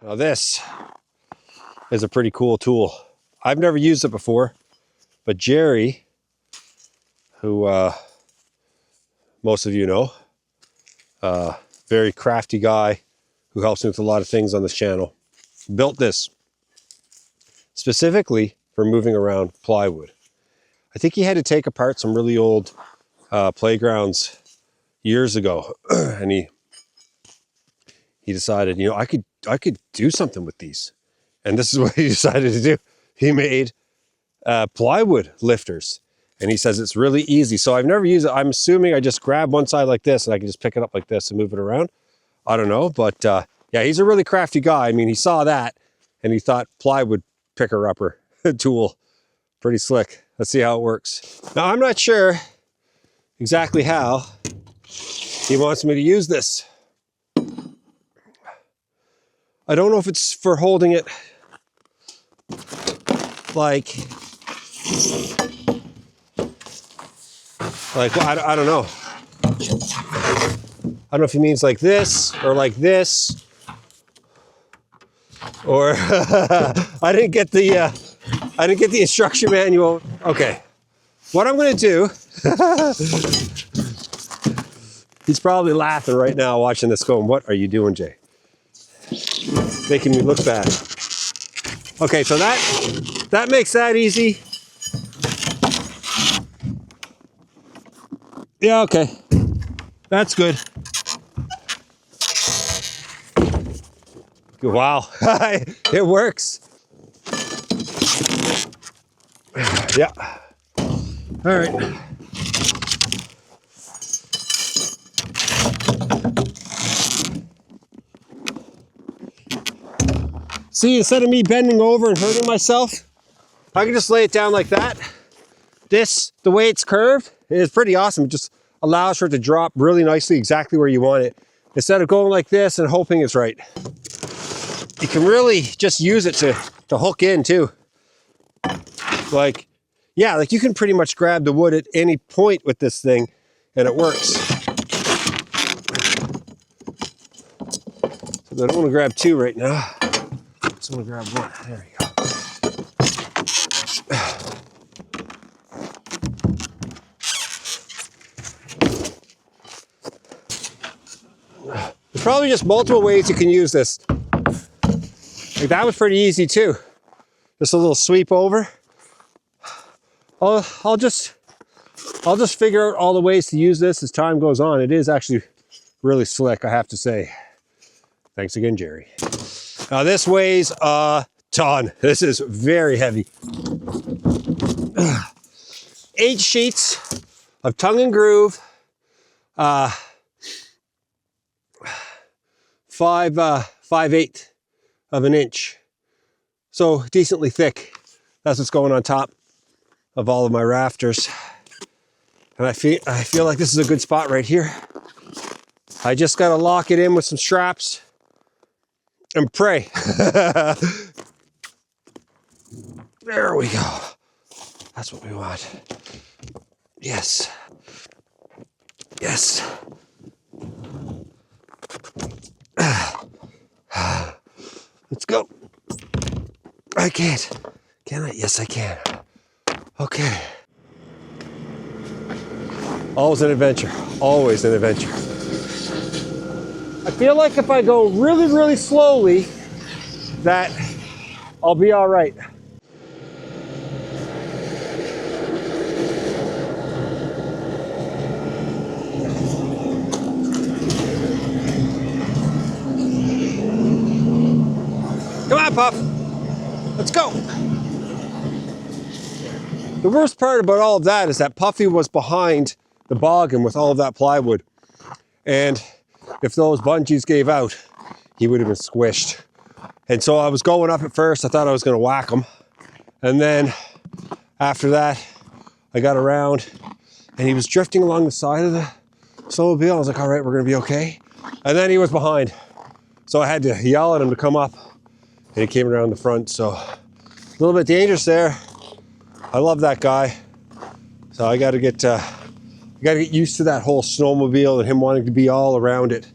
Now this is a pretty cool tool. I've never used it before, but Jerry, who most of you know, very crafty guy who helps me with a lot of things on this channel, built this specifically for moving around plywood. I think he had to take apart some really old playgrounds years ago, and he decided, you know, I could do something with these, and this is what he decided to do. He made plywood lifters, and he says it's really easy. So I've never used it. I'm assuming I just grab one side like this, and I can just pick it up like this and move it around. I don't know, but yeah, he's a really crafty guy. I mean, he saw that, and he thought plywood picker-upper tool, pretty slick. Let's see how it works. Now, I'm not sure exactly how he wants me to use this. I don't know if it's for holding it like I don't know. I don't know if he means like this or like this, or I didn't get the instruction manual. Okay, what I'm going to do. He's probably laughing right now watching this going, "What are you doing, Jay? Making me look bad." Okay, so that makes that easy. Yeah, okay. That's good. Wow, it works. Yeah. All right. See, instead of me bending over and hurting myself, I can just lay it down like that. This, the way it's curved, is pretty awesome. It just allows for it to drop really nicely exactly where you want it. Instead of going like this and hoping it's right. You can really just use it to hook in too. Like, yeah, like you can pretty much grab the wood at any point with this thing and it works. So I don't want to grab two right now. Just want to grab one. There you go. There's probably just multiple ways you can use this. Like that was pretty easy too. Just a little sweep over. I'll just figure out all the ways to use this as time goes on. It is actually really slick, I have to say. Thanks again, Jerry. Now this weighs a ton. This is very heavy. 8 sheets of tongue and groove. 5/8 of an inch. So decently thick. That's what's going on top of all of my rafters. And I feel like this is a good spot right here. I just gotta lock it in with some straps and pray. There we go. That's what we want. Yes. Yes. Let's go. I can't. Can I? Yes, I can. Okay. Always an adventure. Always an adventure. I feel like if I go really, really slowly, that I'll be all right. Come on, Puff. Let's go. The worst part about all of that is that Puffy was behind the boggin with all of that plywood. And if those bungees gave out, he would have been squished. And so I was going up at first. I thought I was going to whack him. And then after that, I got around and he was drifting along the side of the snowmobile. I was like, all right, we're going to be okay. And then he was behind. So I had to yell at him to come up. And he came around the front, so a little bit dangerous there. I love that guy. So I gotta get used to that whole snowmobile and him wanting to be all around it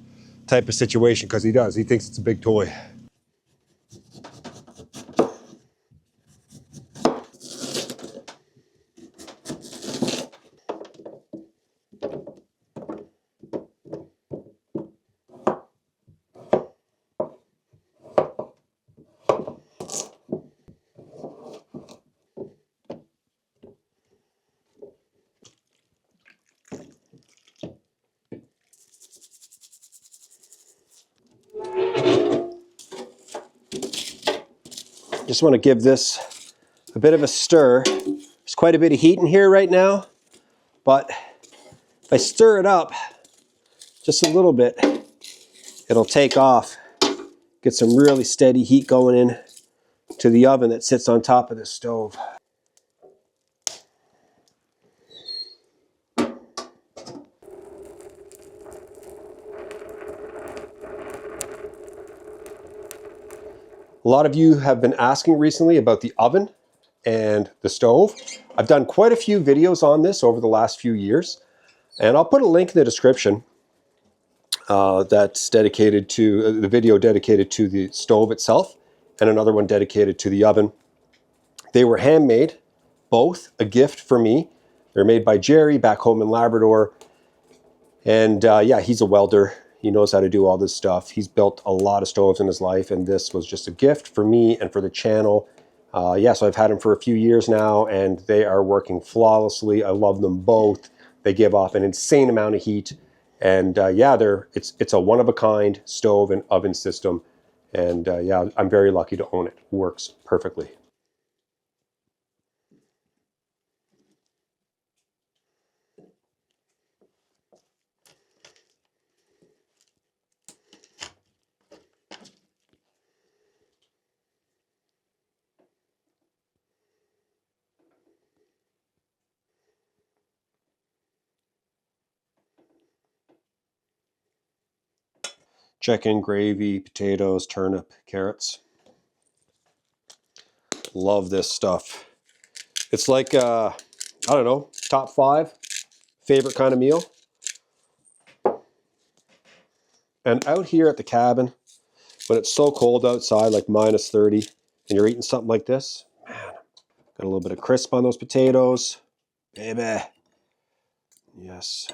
type of situation, because he does. He thinks it's a big toy. Just want to give this a bit of a stir. There's quite a bit of heat in here right now, but if I stir it up just a little bit, it'll take off. Get some really steady heat going in to the oven that sits on top of the stove. A lot of you have been asking recently about the oven and the stove. I've done quite a few videos on this over the last few years, and I'll put a link in the description that's dedicated to the video dedicated to the stove itself, and another one dedicated to the oven. They were handmade, both a gift for me. They're made by Jerry back home in Labrador, and yeah, he's a welder. He knows how to do all this stuff. He's built a lot of stoves in his life, and this was just a gift for me and for the channel. Yeah, so I've had them for a few years now, and they are working flawlessly. I love them both. They give off an insane amount of heat, and yeah, it's a one-of-a-kind stove and oven system, and yeah, I'm very lucky to own it. Works perfectly. Chicken, gravy, potatoes, turnip, carrots. Love this stuff. It's like, I don't know, top 5 favorite kind of meal. And out here at the cabin, when it's so cold outside, like -30, and you're eating something like this, man, got a little bit of crisp on those potatoes. Baby. Yes.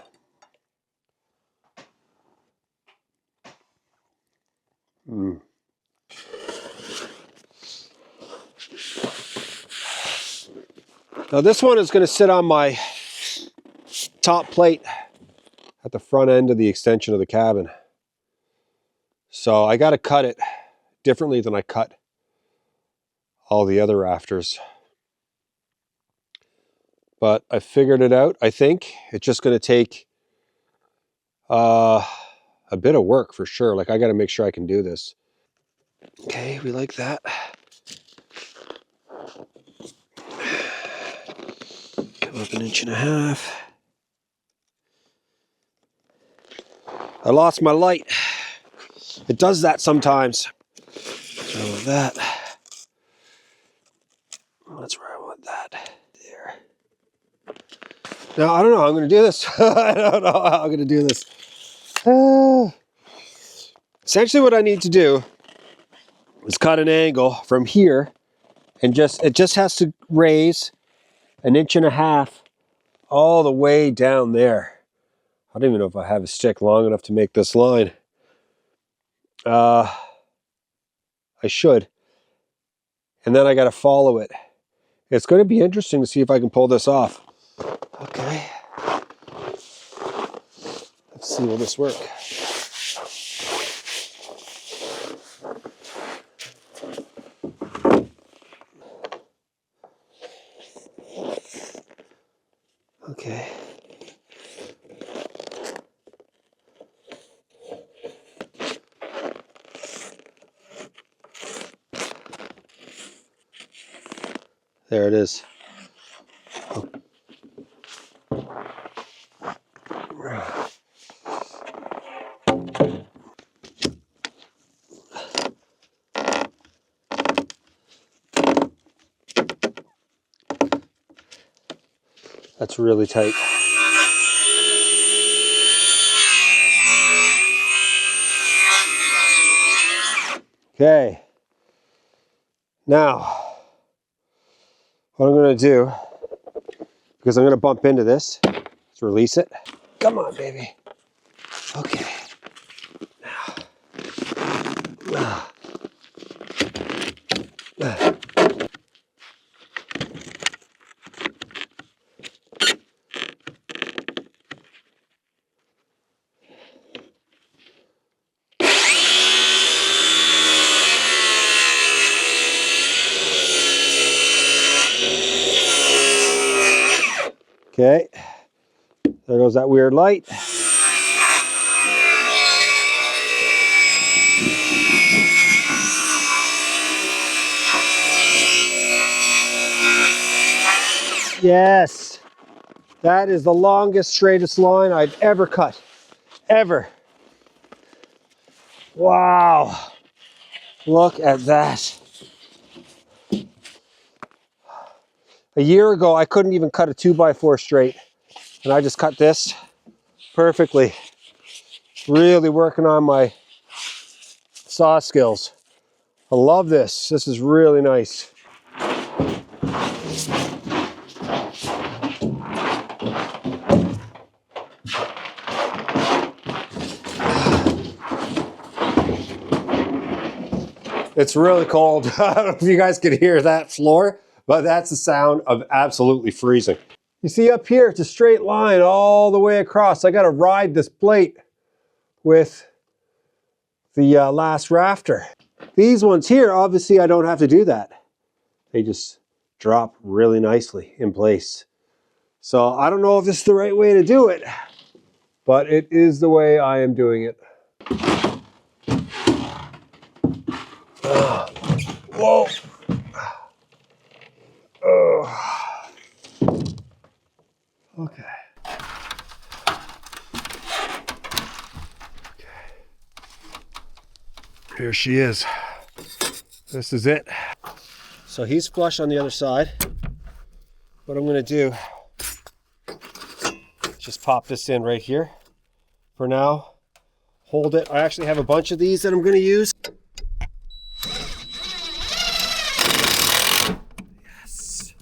Mm. Now this one is going to sit on my top plate at the front end of the extension of the cabin. So I got to cut it differently than I cut all the other rafters. But I figured it out, I think. It's just going to take a bit of work for sure. Like, I got to make sure I can do this. Okay, we like that. Come up 1.5 inches. I lost my light. It does that sometimes. So that. That's where I want that. There. Now, I don't know how I'm going to do this. I don't know how I'm going to do this. Essentially what I need to do is cut an angle from here, and it just has to raise 1.5 inches all the way down there. I don't even know if I have a stick long enough to make this line. I should. And then I got to follow it. It's going to be interesting to see if I can pull this off. Okay. Let's see, will this work? Okay. There it is. That's really tight. Okay. Now, what I'm going to do, because I'm going to bump into this, let's release it. Come on, baby. Okay. Now. Okay, there goes that weird light. Yes, that is the longest, straightest line I've ever cut, ever. Wow, look at that. A year ago, I couldn't even cut a 2x4 straight, and I just cut this perfectly. Really working on my saw skills. I love this. This is really nice. It's really cold. I don't know if you guys can hear that floor, but that's the sound of absolutely freezing. You see up here, it's a straight line all the way across. I got to ride this plate with the last rafter. These ones here, obviously I don't have to do that. They just drop really nicely in place. So I don't know if this is the right way to do it, but it is the way I am doing it. Whoa. Okay. Here she is. This is it. So he's flush on the other side. What I'm going to do, just pop this in right here for now. Hold it. I actually have a bunch of these that I'm going to use. Yes.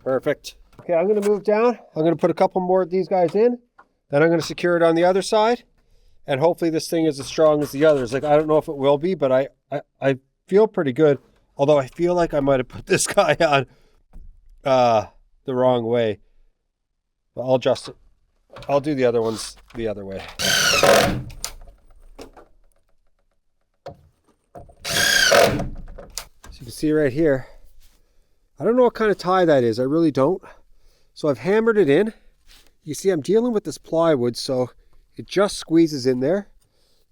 Perfect. Okay, I'm going to move down. I'm going to put a couple more of these guys in. Then I'm going to secure it on the other side. And hopefully this thing is as strong as the others. Like, I don't know if it will be, but I feel pretty good. Although I feel like I might have put this guy on the wrong way. But I'll adjust it. I'll do the other ones the other way. So you can see right here, I don't know what kind of tie that is. I really don't. So I've hammered it in. You see I'm dealing with this plywood, so it just squeezes in there.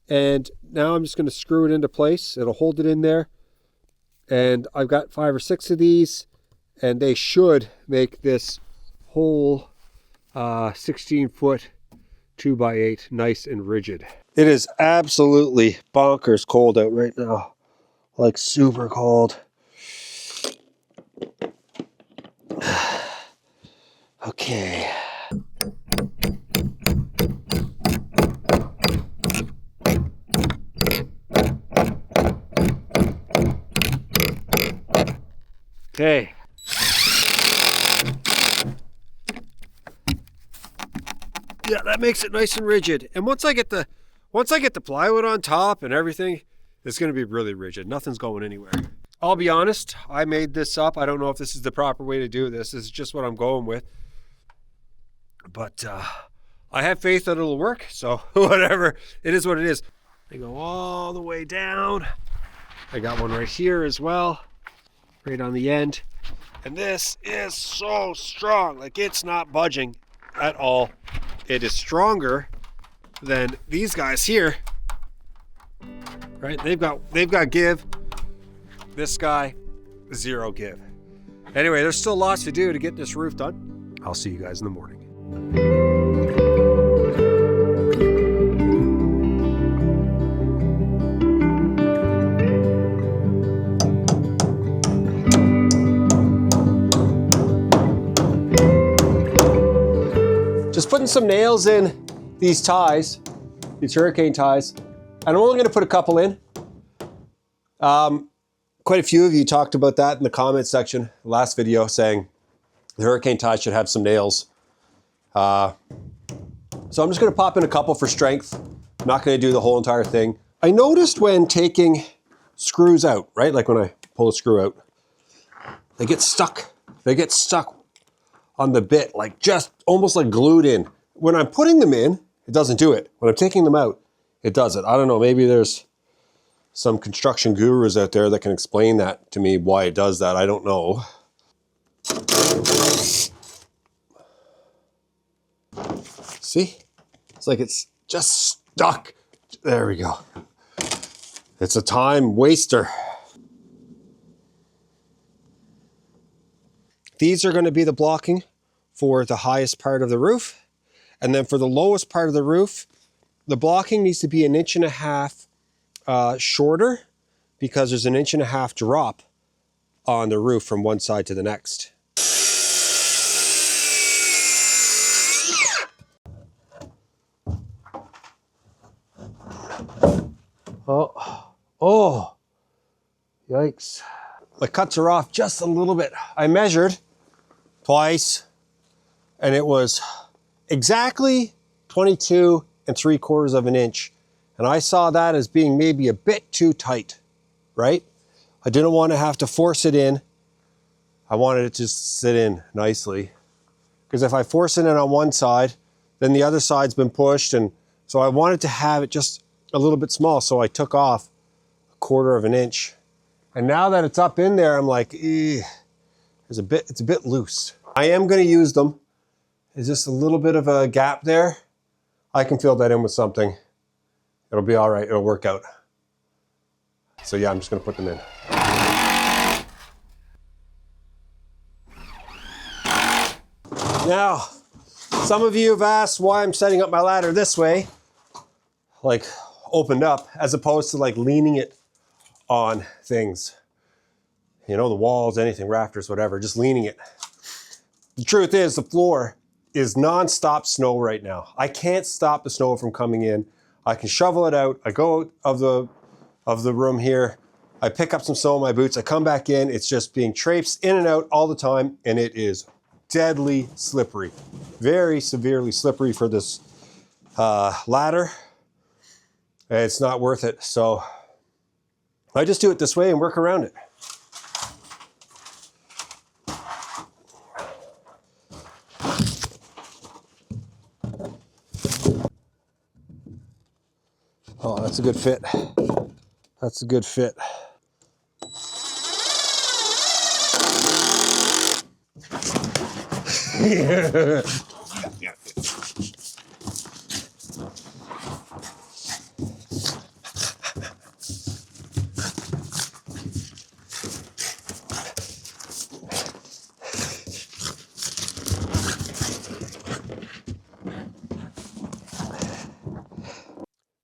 And now I'm just going to screw it into place. It'll hold it in there. And I've got 5 or 6 of these, and they should make this whole 16-foot 2x8 nice and rigid. It is absolutely bonkers cold out right now. Like super cold. Okay. Okay. Yeah, that makes it nice and rigid. And once I get the plywood on top and everything, it's going to be really rigid. Nothing's going anywhere. I'll be honest, I made this up. I don't know if this is the proper way to do this. This is just what I'm going with. But I have faith that it'll work. So whatever, it is what it is. They go all the way down. I got one right here as well, right on the end. And this is so strong. Like, it's not budging at all. It is stronger than these guys here. Right? They've got give. This guy, 0 give. Anyway, there's still lots to do to get this roof done. I'll see you guys in the morning. Just putting some nails in these ties, these hurricane ties. And I'm only going to put a couple in. Quite a few of you talked about that in the comment section, last video, saying the hurricane tie should have some nails. So I'm just going to pop in a couple for strength. I'm not going to do the whole entire thing. I noticed when taking screws out, right? Like when I pull a screw out, they get stuck. They get stuck on the bit, like just almost like glued in. When I'm putting them in, it doesn't do it. When I'm taking them out, it does it. I don't know, maybe there's some construction gurus out there that can explain that to me, why it does that. I don't know. See? It's like it's just stuck. There we go. It's a time waster. These are going to be the blocking for the highest part of the roof. And then for the lowest part of the roof, the blocking needs to be 1.5 inches shorter, because there's 1.5 inches drop on the roof from one side to the next. Oh, yikes. My cuts are off just a little bit. I measured twice and it was exactly 22.75 inches. And I saw that as being maybe a bit too tight, right? I didn't want to have to force it in. I wanted it to sit in nicely. Because if I force it in on one side, then the other side's been pushed. And so I wanted to have it just a little bit small. So I took off 1/4 inch. And now that it's up in there, I'm like, it's a bit loose. I am going to use them. There's just a little bit of a gap there. I can fill that in with something. It'll be all right. It'll work out. So yeah, I'm just going to put them in. Now, some of you have asked why I'm setting up my ladder this way, like opened up, as opposed to like leaning it on things. You know, the walls, anything, rafters, whatever, just leaning it. The truth is, the floor is non-stop snow right now. I can't stop the snow from coming in. I can shovel it out. I go out of the room here. I pick up some snow in my boots. I come back in. It's just being traipsed in and out all the time, and it is deadly slippery. Very severely slippery for this ladder. It's not worth it. So I just do it this way and work around it. Oh, that's a good fit. That's a good fit.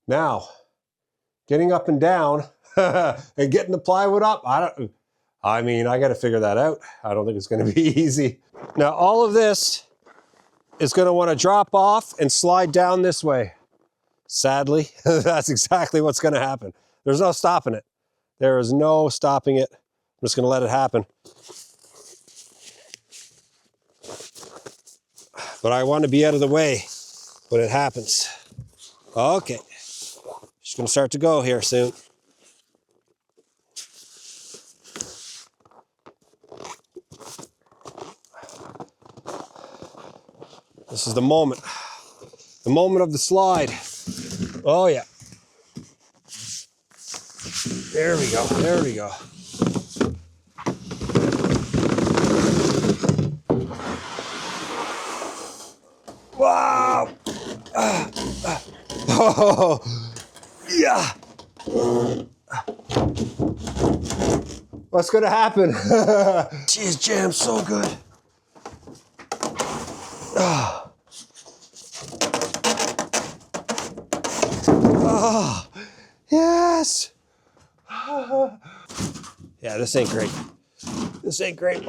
Now, getting up and down and getting the plywood up, I got to figure that out. I don't think it's going to be easy. Now, all of this is going to want to drop off and slide down this way. Sadly, that's exactly what's going to happen. There's no stopping it. There is no stopping it. I'm just going to let it happen. But I want to be out of the way when it happens. Okay. Just going to start to go here soon. This is the moment of the slide. Oh yeah. There we go, there we go. Wow. Oh, yeah. What's gonna happen? Cheese jam, so good. Oh, yes. Yeah, this ain't great. This ain't great.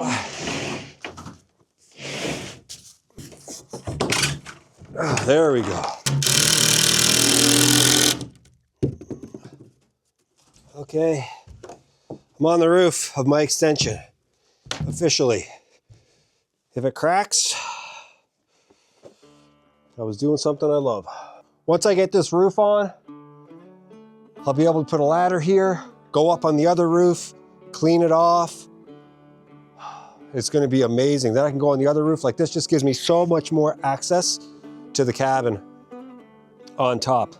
Oh, there we go. Okay, I'm on the roof of my extension, officially. If it cracks, I was doing something I love. Once I get this roof on, I'll be able to put a ladder here, go up on the other roof, clean it off, It's gonna be amazing. Then I can go on the other roof. Like, this just gives me so much more access to the cabin on top.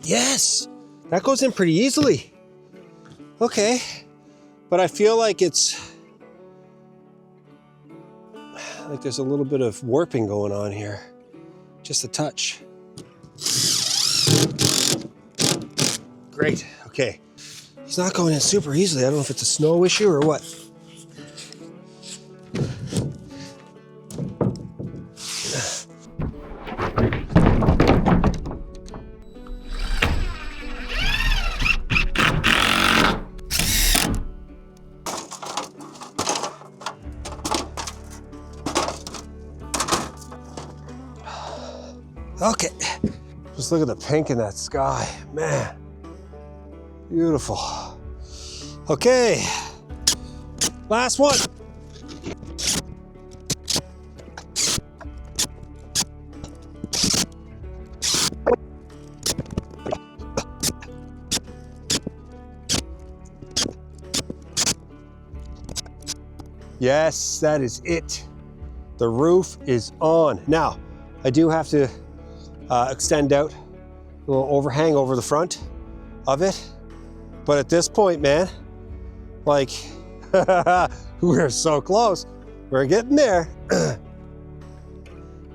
Yes, that goes in pretty easily. Okay, but I feel like it's, like there's a little bit of warping going on here. Just a touch. Great, okay. It's not going in super easily. I don't know if it's a snow issue or what. Okay, just look at the pink in that sky, man. Beautiful. Okay, last one. Yes, that is it. The roof is on. Now, I do have to extend out a little overhang over the front of it. But at this point, man, like, we're so close. We're getting there.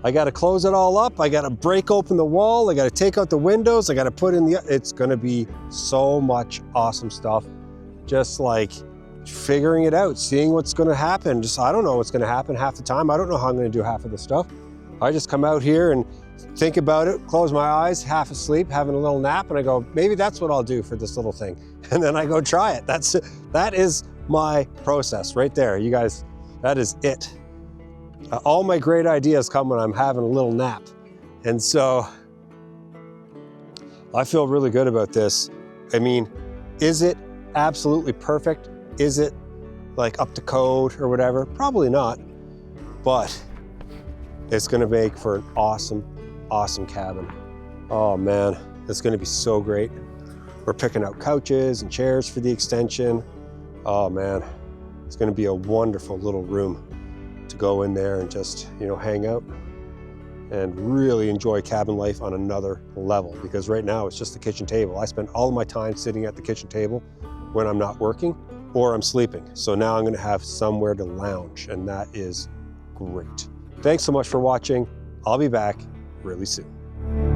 I gotta close it all up. I gotta break open the wall. I gotta take out the windows. I gotta put in the, it's gonna be so much awesome stuff. Just like figuring it out, seeing what's gonna happen. Just, I don't know what's gonna happen half the time. I don't know how I'm gonna do half of the stuff. I just come out here and think about it, close my eyes, half asleep, having a little nap, and I go, maybe that's what I'll do for this little thing. And then I go try it. That is my process right there. You guys, that is it. All my great ideas come when I'm having a little nap. And so I feel really good about this. I mean, is it absolutely perfect? Is it like up to code or whatever? Probably not, but it's gonna make for an awesome, awesome cabin. Oh man, it's gonna be so great. We're picking out couches and chairs for the extension. Oh man, it's gonna be a wonderful little room to go in there and just, you know, hang out and really enjoy cabin life on another level, because right now it's just the kitchen table. I spend all of my time sitting at the kitchen table when I'm not working or I'm sleeping. So now I'm gonna have somewhere to lounge, and that is great. Thanks so much for watching. I'll be back really soon.